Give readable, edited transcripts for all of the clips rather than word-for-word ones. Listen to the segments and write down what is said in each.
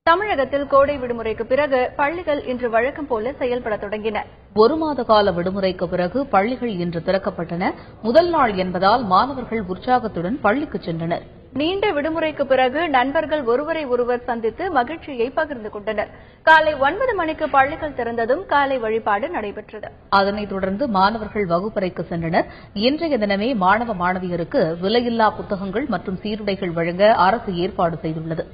தமிழகத்தில் கோடை விடுமுறைக்கு பிறகு பள்ளிகள் இன்று வழக்கம் போல செயல்பட தொடங்கின. ஒரு மாத கால விடுமுறைக்கு பிறகு பள்ளிகள் இன்று திறக்கப்பட்டன. முதல் நாள் என்பதால் மாணவர்கள் உற்சாகத்துடன் பள்ளிக்கு சென்றனர். நீண்ட விடுமுறைக்கு பிறகு நண்பர்கள் ஒருவரை ஒருவர் சந்தித்து மகிழ்ச்சியை பகிர்ந்து கொண்டனர். காலை 9 மணிக்கு பள்ளிகள் திறந்ததும் காலை வழிபாடு நடைபெற்றது. அதனைத் தொடர்ந்து மாணவர்கள் வகுப்பறைக்கு சென்றனர். இன்றைய தினமே மாணவ மாணவியருக்கு விலையில்லா புத்தகங்கள் மற்றும் சீருடைகள் வழங்க அரசு ஏற்பாடு செய்துள்ளது.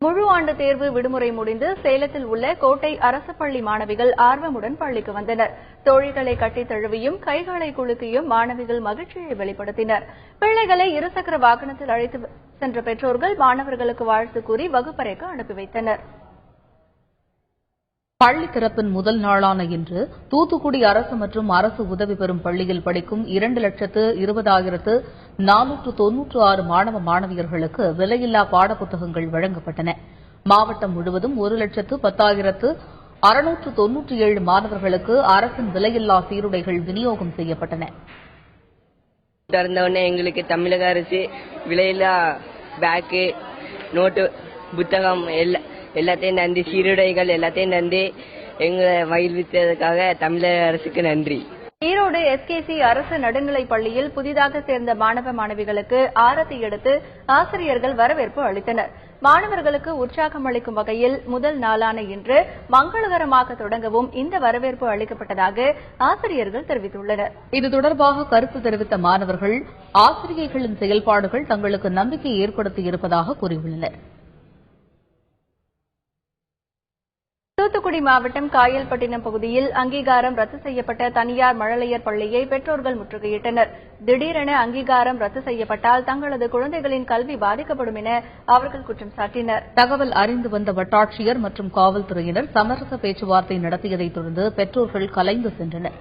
முழு ஆண்டு தேர்வு விடுமுறை முடிந்து சேலத்தில் உள்ள கோட்டை அரசு பள்ளி மாணவிகள் ஆர்வமுடன் பள்ளிக்கு வந்தனர். தோழிகளை கட்டித் தழுவியும் கைகளை குலுக்கியும் மாணவிகள் மகிழ்ச்சியை வெளிப்படுத்தினர். பிள்ளைகளை இருசக்கர வாகனத்தில் அழைத்து சென்ற பெற்றோர்கள் மாணவர்களுக்கு வாழ்த்து கூறி வகுப்பறைக்கு அனுப்பி வைத்தனர். பள்ளி திறப்பின் முதல் நாளான இன்று தூத்துக்குடி அரசு மற்றும் அரசு உதவி பெறும் பள்ளியில் படிக்கும் 2,20,496 மாணவ மாணவியர்களுக்கு விலையில்லா பாடப்புத்தகங்கள் வழங்கப்பட்டன. மாவட்டம் முழுவதும் 1,10,697 மாணவர்களுக்கு அரசின் விலையில்லா சீருடைகள் விநியோகம் செய்யப்பட்டன. திறந்தவுடனே எங்களுக்கு தமிழக அரசு விலையில்லா பேக்கு, நோட்டு, புத்தகம் எல்லாத்தையும் நன்றி, சீருடைகள் எல்லாத்தையும் நன்றி. எங்களை மகிழ்வித்ததற்காக தமிழக அரசுக்கு நன்றி. ஈரோடு SKC அரசு நடுநிலைப் பள்ளியில் புதிதாக சேர்ந்த மாணவ மாணவிகளுக்கு ஆரத்தி எடுத்து ஆசிரியர்கள் வரவேற்பு அளித்தனர். மாணவர்களுக்கு உற்சாகம் அளிக்கும் வகையில் முதல் நாளான இன்று மங்களகரமாக தொடங்கவும் இந்த வரவேற்பு அளிக்கப்பட்டதாக ஆசிரியர்கள் தெரிவித்துள்ளனர். இது தொடர்பாக கருத்து தெரிவித்த மாணவர்கள் ஆசிரியர்களின் செயல்பாடுகள் தங்களுக்கு நம்பிக்கை ஏற்படுத்தியிருப்பதாக கூறியுள்ளனர். தூத்துக்குடி மாவட்டம் காயல்பட்டினம் பகுதியில் அங்கீகாரம் ரத்து செய்யப்பட்ட தனியார் மழலையர் பள்ளியை பெற்றோர்கள் முற்றுகையிட்டனர். திடீரென அங்கீகாரம் ரத்து செய்யப்பட்டால் தங்களது குழந்தைகளின் கல்வி பாதிக்கப்படும் என அவர்கள் குற்றம் சாட்டினர். தகவல் அறிந்து வந்த வட்டாட்சியர் மற்றும் காவல்துறையினர் சமரச பேச்சுவார்த்தை நடத்தியதைத் தொடர்ந்து பெற்றோர்கள் கலைந்து சென்றனர்.